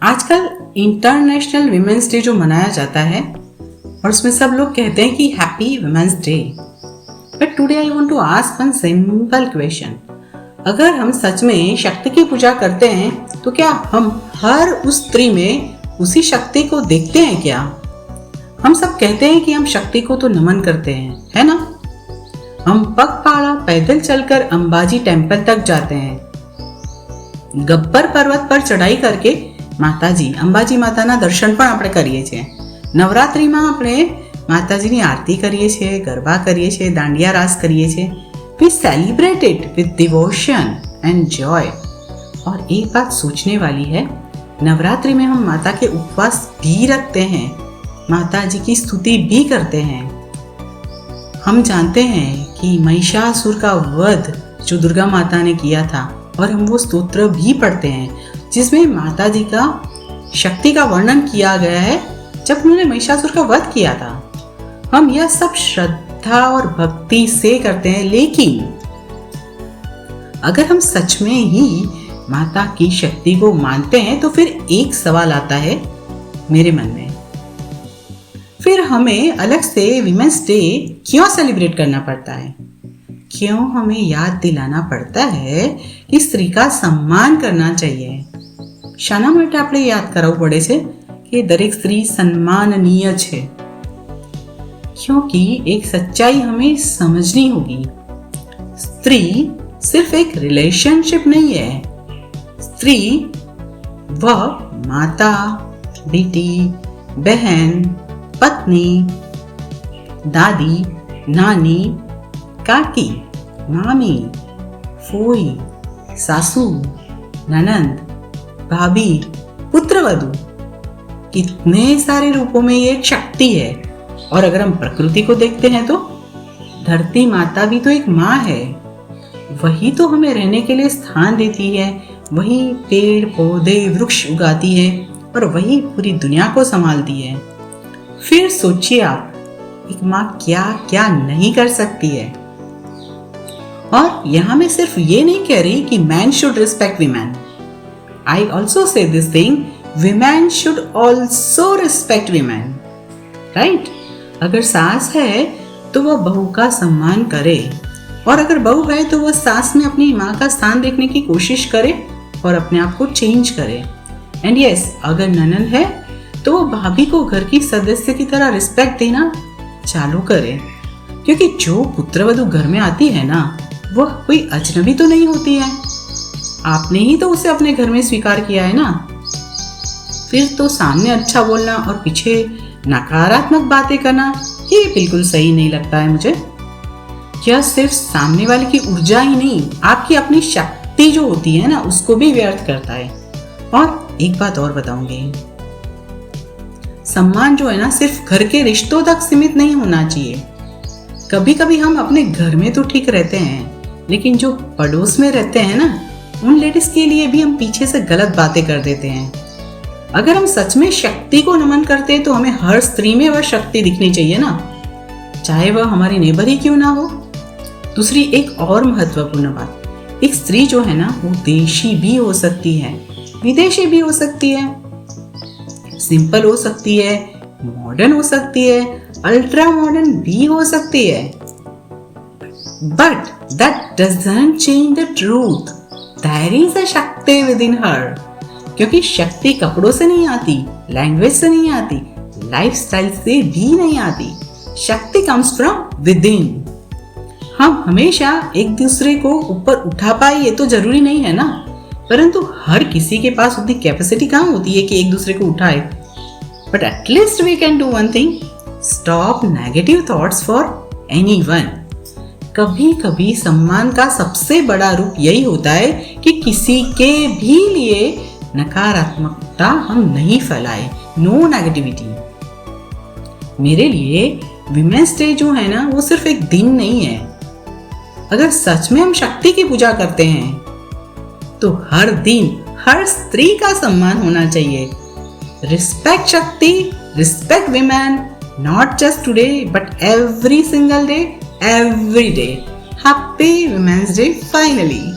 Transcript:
आजकल international women's day जो मनाया जाता है और उसमें सब लोग कहते हैं कि happy women's day. But today I want to ask one simple question. अगर हम सच में शक्ति की पूजा करते हैं तो क्या हम हर उस स्त्री में उसी शक्ति को देखते हैं क्या? हम सब कहते हैं कि हम शक्ति को तो नमन करते हैं, है ना? हम पगपाला पैदल चलकर अंबाजी टेम्पल तक जाते हैं। ગબ્બર પર્વત પર ચડાઈ કરકે માતાજી અંબાજી માતાના દર્શન પણ આપણે કરીએ છીએ। નવરાત્રિમાં આપણે માતાજીની આરતી કરીએ છીએ, ગરબા કરીએ છીએ, દાંડિયા રાસ કરીએ છીએ। We celebrate it with devotion and joy. और एक बात सोचने वाली है, नवरात्रि में हम माता के उपवास भी रखते हैं, माता जी की स्तुति भी करते हैं। हम जानते हैं कि महिषासुर का वध जो दुर्गा माता ने किया था, और हम वो स्तोत्र भी पढ़ते हैं जिसमें माता जी का शक्ति का वर्णन किया गया है जब उन्होंने महिषासुर का वध किया था। हम यह सब श्रद्धा और भक्ति से करते हैं, लेकिन अगर हम सच में ही माता की शक्ति को मानते हैं तो फिर एक सवाल आता है मेरे मन में, फिर हमें अलग से विमेंस डे क्यों सेलिब्रेट करना पड़ता है? क्यों हमें याद दिलाना पड़ता है कि स्त्री का सम्मान करना चाहिए? શાના માટે આપણે યાદ કરાવવું પડે છે કે દરેક સ્ત્રી સન્માનनीय છે? क्योंकि एक सच्चाई हमें समझनी होगी। स्त्री सिर्फ एक रिलेशनशिप नहीं है। स्त्री वह माता, बेटी, बहन, पत्नी, दादी, नानी, काकी, मामी, फूई, सासू, ननंद, भाभी, पुत्रवधू, कितने सारे रूपों में ये एक शक्ति है। और अगर हम प्रकृति को देखते हैं तो धरती माता भी तो एक माँ है। वही तो हमें रहने के लिए स्थान देती है, वही पेड़ पौधे वृक्ष उगाती है और वही पूरी दुनिया को संभालती है। फिर सोचिए आप, एक माँ क्या क्या नहीं कर सकती है। और यहाँ मैं सिर्फ ये नहीं कह रही कि man should respect women. I also say this thing, women should also respect women, right? अगर सास है तो वह बहू का सम्मान करे, और अगर बहू है तो वह सास में अपनी माँ का स्थान देखने की कोशिश करे और अपने आप को चेंज करे। एंड यस, अगर ननद है तो वो भाभी को घर की सदस्य की तरह रिस्पेक्ट देना चालू करे, क्योंकि जो पुत्रवधू घर में आती है ना, वह कोई अजनबी तो नहीं होती है। आपने ही तो उसे अपने घर में स्वीकार किया है ना। फिर तो सामने अच्छा बोलना और पीछे नकारात्मक बातें करना ये बिल्कुल सही नहीं लगता है मुझे। यह सिर्फ सामने वाले की ऊर्जा ही नहीं, आपकी अपनी शक्ति जो होती है ना, उसको भी व्यर्थ करता है। और एक बात और बताऊंगी, सम्मान जो है ना, सिर्फ घर के रिश्तों तक सीमित नहीं होना चाहिए। कभी कभी हम अपने घर में तो ठीक रहते हैं, लेकिन जो पड़ोस में रहते हैं ना, उन लेडीज के लिए भी हम पीछे से गलत बातें कर देते हैं। अगर हम सच में शक्ति को नमन करते हैं तो हमें हर स्त्री में वह शक्ति दिखनी चाहिए ना, चाहे वह हमारी नेबर ही क्यों ना हो। दूसरी एक और महत्वपूर्ण बात, एक स्त्री जो है ना, वो देशी भी हो सकती है, विदेशी भी हो सकती है, सिंपल हो सकती है, मॉडर्न हो सकती है, अल्ट्रा मॉडर्न भी हो सकती है। But that doesn't change the truth, there is a shakti with in हर। क्योंकि शक्ति कपड़ों से नहीं आती, लैंग्वेज से नहीं आती, लाइफस्टाइल से भी नहीं आती। शक्ति कम्स फ्रॉम विद इन। हम हमेशा एक दूसरे को ऊपर उठा पाए ये तो जरूरी नहीं है ना, परंतु हर किसी के पास उतनी कैपेसिटी कहाँ होती है कि एक दूसरे को उठाए। But at least we can do one thing, stop negative thoughts for anyone. कभी कभी सम्मान का सबसे बड़ा रूप यही होता है कि किसी के भी लिए नकारात्मकता हम नहीं फैलाए, नो नेगेटिविटी। मेरे लिए विमेंस डे जो है ना, वो सिर्फ एक दिन नहीं है। अगर सच में हम शक्ति की पूजा करते हैं तो हर दिन हर स्त्री का सम्मान होना चाहिए। रिस्पेक्ट शक्ति, respect women, not just today but every single day, every day. Happy Women's Day finally!